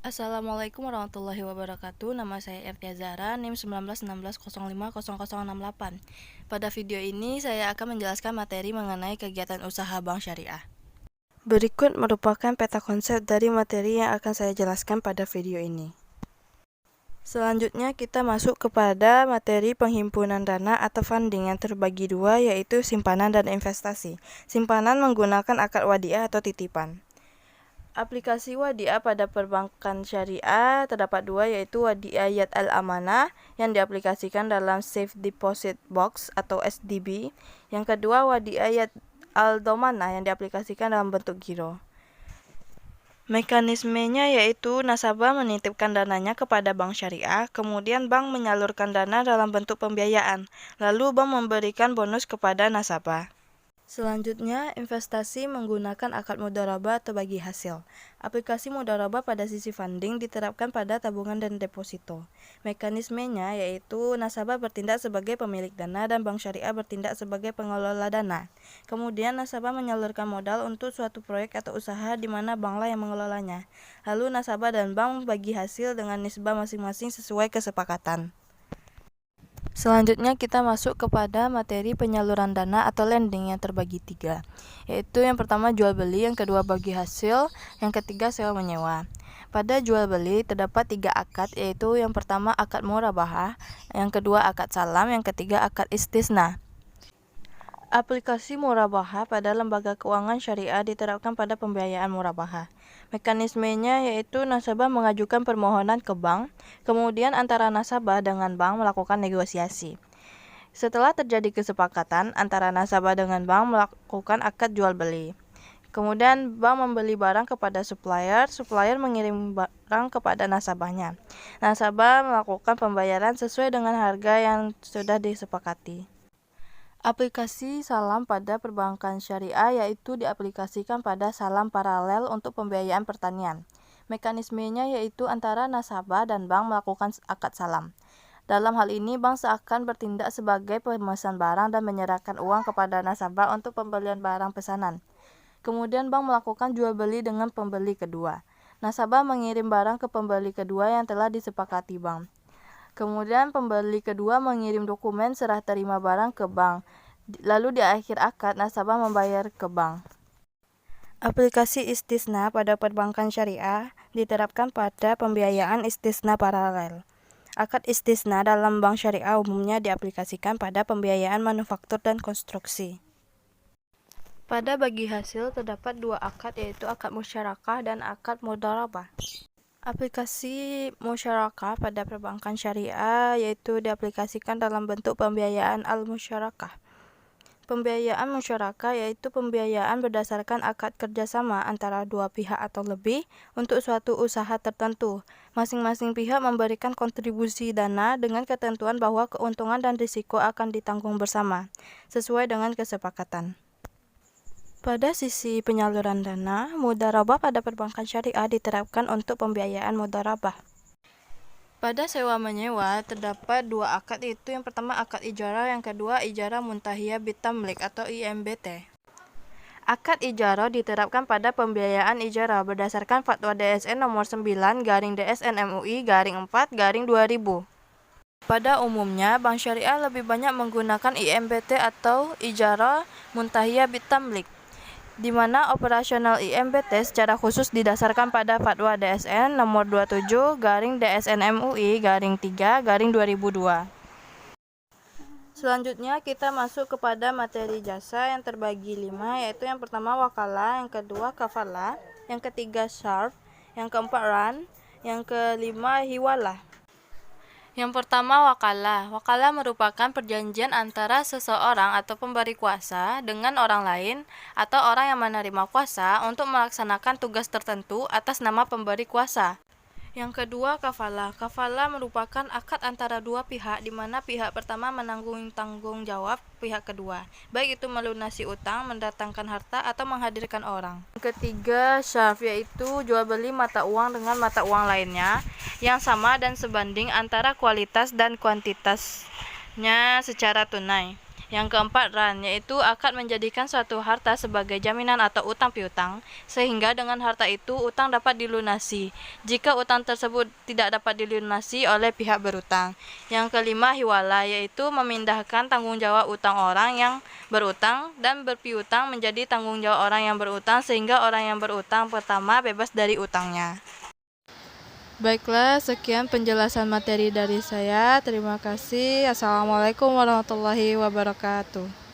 Assalamualaikum warahmatullahi wabarakatuh. Nama saya Ertia Zara, NIM 1916050068. Pada video ini saya akan menjelaskan materi mengenai kegiatan usaha bank syariah. Berikut merupakan peta konsep dari materi yang akan saya jelaskan pada video ini. Selanjutnya kita masuk kepada materi penghimpunan dana atau funding yang terbagi dua, yaitu simpanan dan investasi. Simpanan menggunakan akad wadiah atau titipan. Aplikasi wadiah pada perbankan syariah terdapat dua, yaitu wadiah Yad Al-Amanah yang diaplikasikan dalam Safe Deposit Box atau SDB. Yang kedua, wadiah Yad Al-Domanah yang diaplikasikan dalam bentuk giro. Mekanismenya yaitu nasabah menitipkan dananya kepada bank syariah, kemudian bank menyalurkan dana dalam bentuk pembiayaan, lalu bank memberikan bonus kepada nasabah. Selanjutnya, investasi menggunakan akad mudharabah atau bagi hasil. Aplikasi mudharabah pada sisi funding diterapkan pada tabungan dan deposito. Mekanismenya yaitu nasabah bertindak sebagai pemilik dana dan bank syariah bertindak sebagai pengelola dana. Kemudian nasabah menyalurkan modal untuk suatu proyek atau usaha di mana banklah yang mengelolanya. Lalu nasabah dan bank bagi hasil dengan nisbah masing-masing sesuai kesepakatan. Selanjutnya kita masuk kepada materi penyaluran dana atau lending yang terbagi tiga, yaitu yang pertama jual beli, yang kedua bagi hasil, yang ketiga sewa menyewa. Pada jual beli terdapat tiga akad, yaitu yang pertama akad murabahah, yang kedua akad salam, yang ketiga akad istisna. Aplikasi murabahah pada lembaga keuangan syariah diterapkan pada pembiayaan murabahah. Mekanismenya yaitu nasabah mengajukan permohonan ke bank, kemudian antara nasabah dengan bank melakukan negosiasi. Setelah terjadi kesepakatan antara nasabah dengan bank melakukan akad jual beli. Kemudian bank membeli barang kepada supplier, supplier mengirim barang kepada nasabahnya. Nasabah melakukan pembayaran sesuai dengan harga yang sudah disepakati. Aplikasi salam pada perbankan syariah yaitu diaplikasikan pada salam paralel untuk pembiayaan pertanian. Mekanismenya yaitu antara nasabah dan bank melakukan akad salam. Dalam hal ini, bank seakan bertindak sebagai pemesan barang dan menyerahkan uang kepada nasabah untuk pembelian barang pesanan. Kemudian bank melakukan jual beli dengan pembeli kedua. Nasabah mengirim barang ke pembeli kedua yang telah disepakati bank. Kemudian pembeli kedua mengirim dokumen serah terima barang ke bank. Lalu di akhir akad, nasabah membayar ke bank. Aplikasi istisna pada perbankan syariah diterapkan pada pembiayaan istisna paralel. Akad istisna dalam bank syariah umumnya diaplikasikan pada pembiayaan manufaktur dan konstruksi. Pada bagi hasil terdapat dua akad, yaitu akad musyarakah dan akad mudharabah. Aplikasi musyarakah pada perbankan syariah yaitu diaplikasikan dalam bentuk pembiayaan al-musyarakah. Pembiayaan musyarakah yaitu pembiayaan berdasarkan akad kerjasama antara dua pihak atau lebih untuk suatu usaha tertentu. Masing-masing pihak memberikan kontribusi dana dengan ketentuan bahwa keuntungan dan risiko akan ditanggung bersama, sesuai dengan kesepakatan. Pada sisi penyaluran dana, mudharabah pada perbankan syariah diterapkan untuk pembiayaan mudharabah. Pada sewa menyewa terdapat dua akad, yaitu yang pertama akad ijarah, yang kedua ijarah muntahiyah bitamlik atau IMBT. Akad ijarah diterapkan pada pembiayaan ijarah berdasarkan Fatwa DSN nomor 9/DSN MUI /4/2000. Pada umumnya, bank syariah lebih banyak menggunakan IMBT atau ijarah muntahiyah bitamlik, di mana operasional IMBT secara khusus didasarkan pada Fatwa DSN nomor 27/DSN MUI /3/2002. Selanjutnya kita masuk kepada materi jasa yang terbagi 5, yaitu yang pertama wakalah, yang kedua kafalah, yang ketiga syarf, yang keempat ran, yang kelima hiwalah. Yang pertama wakalah. Wakalah merupakan perjanjian antara seseorang atau pemberi kuasa dengan orang lain atau orang yang menerima kuasa untuk melaksanakan tugas tertentu atas nama pemberi kuasa. Yang kedua kafalah. Kafalah merupakan akad antara dua pihak di mana pihak pertama menanggung tanggung jawab pihak kedua, baik itu melunasi utang, mendatangkan harta, atau menghadirkan orang. Yang ketiga syarf, yaitu jual beli mata uang dengan mata uang lainnya yang sama dan sebanding antara kualitas dan kuantitasnya secara tunai. Yang keempat, ran, yaitu akad menjadikan suatu harta sebagai jaminan atau utang piutang, sehingga dengan harta itu utang dapat dilunasi, jika utang tersebut tidak dapat dilunasi oleh pihak berutang. Yang kelima, hiwala, yaitu memindahkan tanggung jawab utang orang yang berutang dan berpiutang menjadi tanggung jawab orang yang berutang, sehingga orang yang berutang pertama bebas dari utangnya. Baiklah, sekian penjelasan materi dari saya. Terima kasih. Assalamualaikum warahmatullahi wabarakatuh.